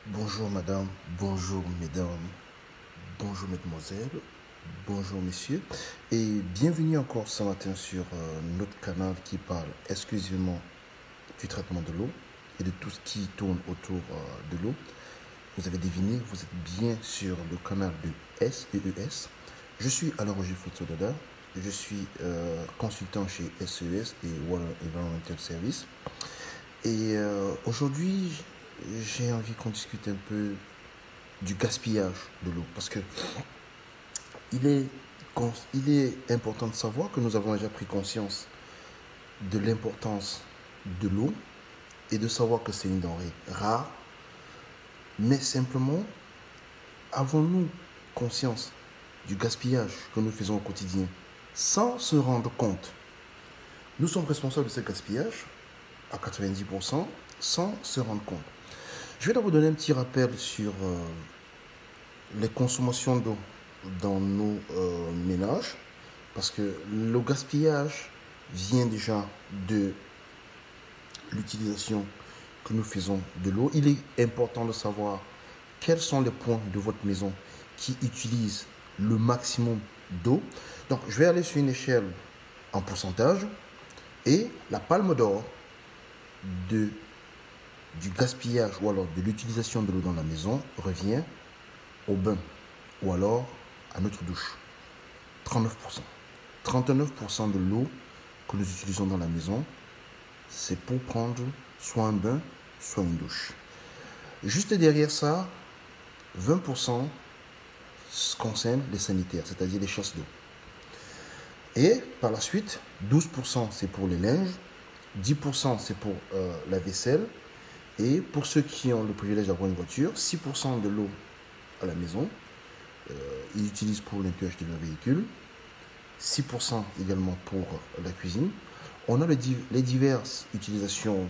Bonjour madame, bonjour mesdames, bonjour mesdemoiselles, bonjour messieurs et bienvenue encore ce matin sur notre canal qui parle exclusivement du traitement de l'eau et de tout ce qui tourne autour de l'eau. Vous avez deviné, vous êtes bien sur le canal de SEES. Je suis Alain-Roger Fotsodada, je suis consultant chez SES et Water Environmental Service. Et aujourd'hui, j'ai envie qu'on discute un peu du gaspillage de l'eau. Parce que il est, il est important de savoir que nous avons déjà pris conscience de l'importance de l'eau et de savoir que c'est une denrée rare. Mais simplement, avons-nous conscience du gaspillage que nous faisons au quotidien sans se rendre compte? Nous sommes responsables de ce gaspillage à 90% sans se rendre compte. Je vais d'abord donner un petit rappel sur les consommations d'eau dans nos ménages, parce que le gaspillage vient déjà de l'utilisation que nous faisons de l'eau. Il est important de savoir quels sont les points de votre maison qui utilisent le maximum d'eau. Donc, je vais aller sur une échelle en pourcentage et la palme d'or de, du gaspillage ou alors de l'utilisation de l'eau dans la maison revient au bain ou alors à notre douche. 39%. 39% de l'eau que nous utilisons dans la maison, c'est pour prendre soit un bain, soit une douche. Juste derrière ça, 20% concerne les sanitaires, c'est-à-dire les chasses d'eau. Et par la suite, 12% c'est pour les linges, 10% c'est pour la vaisselle. Et pour ceux qui ont le privilège d'avoir une voiture, 6% de l'eau à la maison, ils utilisent pour le nettoyage de leur véhicule. 6% également pour la cuisine. On a les diverses utilisations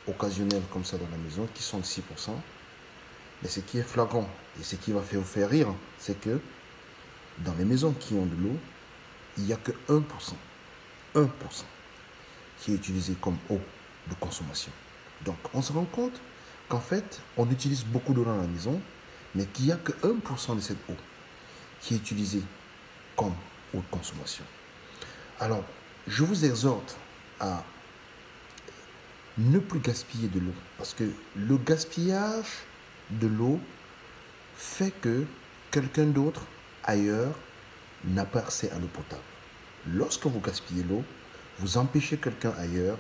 occasionnelles comme ça dans la maison qui sont de 6%. Mais ce qui est flagrant et ce qui va vous faire rire, c'est que dans les maisons qui ont de l'eau, il n'y a que 1%. 1% qui est utilisé comme eau de consommation. Donc on se rend compte qu'en fait, on utilise beaucoup d'eau dans la maison, mais qu'il n'y a que 1% de cette eau qui est utilisée comme eau de consommation. Alors, je vous exhorte à ne plus gaspiller de l'eau, parce que le gaspillage de l'eau fait que quelqu'un d'autre ailleurs n'a pas accès à l'eau potable. Lorsque vous gaspillez l'eau, vous empêchez quelqu'un ailleurs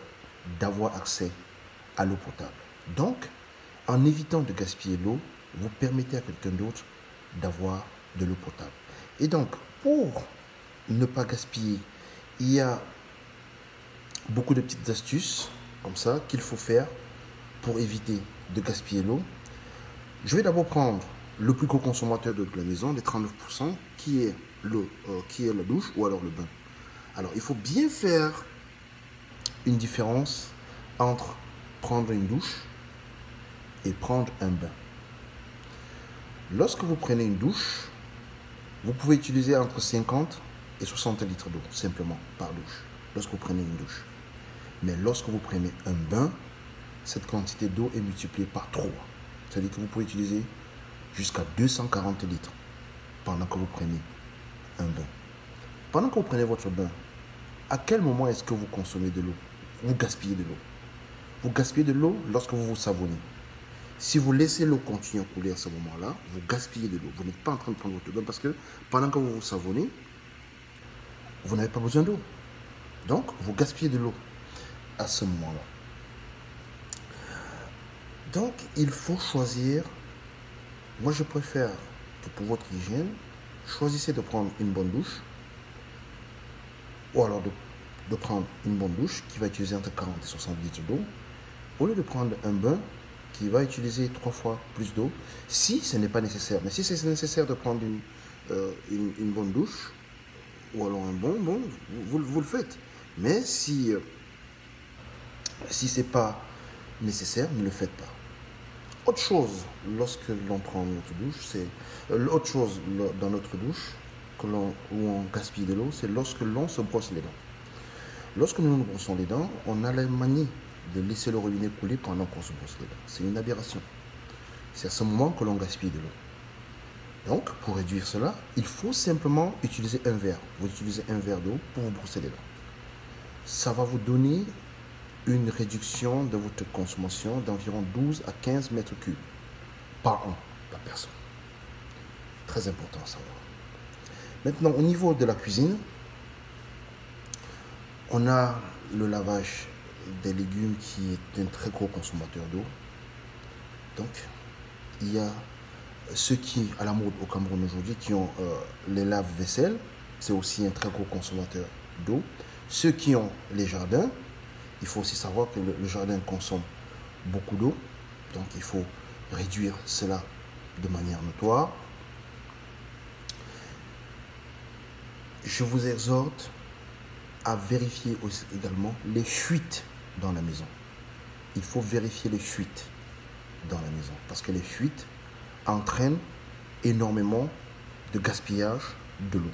d'avoir accès à l'eau potable. Donc, en évitant de gaspiller l'eau, vous permettez à quelqu'un d'autre d'avoir de l'eau potable. Et donc, pour ne pas gaspiller, il y a beaucoup de petites astuces comme ça qu'il faut faire pour éviter de gaspiller l'eau. Je vais d'abord prendre le plus gros consommateur de la maison, les 39%, qui est la douche ou alors le bain. Alors, il faut bien faire une différence entre prendre une douche et prendre un bain. Lorsque vous prenez une douche, vous pouvez utiliser entre 50 et 60 litres d'eau, simplement, par douche, lorsque vous prenez une douche. Mais lorsque vous prenez un bain, cette quantité d'eau est multipliée par 3. C'est-à-dire que vous pouvez utiliser jusqu'à 240 litres pendant que vous prenez un bain. Pendant que vous prenez votre bain, à quel moment est-ce que vous consommez de l'eau? Vous gaspillez de l'eau. Vous gaspillez de l'eau lorsque vous vous savonnez. Si vous laissez l'eau continuer à couler à ce moment-là, vous gaspillez de l'eau. Vous n'êtes pas en train de prendre votre bain parce que pendant que vous vous savonnez, vous n'avez pas besoin d'eau. Donc, vous gaspillez de l'eau à ce moment-là. Donc, il faut choisir. Moi, je préfère que pour votre hygiène, choisissez de prendre une bonne douche ou alors de prendre une bonne douche qui va utiliser entre 40 et 60 litres d'eau au lieu de prendre un bain qui va utiliser 3 fois plus d'eau si ce n'est pas nécessaire. Mais si c'est nécessaire de prendre une bonne douche ou alors un bon, vous le faites. Mais si ce n'est pas nécessaire, ne le faites pas. Autre chose, lorsque l'on prend notre douche, c'est autre chose dans notre douche où on gaspille de l'eau, c'est lorsque l'on se brosse les dents. Lorsque nous nous brossons les dents, on a la manie de laisser le robinet couler pendant qu'on se brosse les dents. C'est une aberration. C'est à ce moment que l'on gaspille de l'eau. Donc, pour réduire cela, il faut simplement utiliser un verre. Vous utilisez un verre d'eau pour vous brosser les dents. Ça va vous donner une réduction de votre consommation d'environ 12 à 15 mètres cubes par an par personne. Très important à savoir. Maintenant, au niveau de la cuisine, on a le lavage des légumes qui est un très gros consommateur d'eau. Donc, il y a ceux qui, à la mode au Cameroun aujourd'hui, qui ont les lave-vaisselle, c'est aussi un très gros consommateur d'eau. Ceux qui ont les jardins, il faut aussi savoir que le jardin consomme beaucoup d'eau, donc il faut réduire cela de manière notoire. Je vous exhorte à vérifier aussi également les fuites dans la maison. Il faut vérifier les fuites dans la maison parce que les fuites entraînent énormément de gaspillage de l'eau.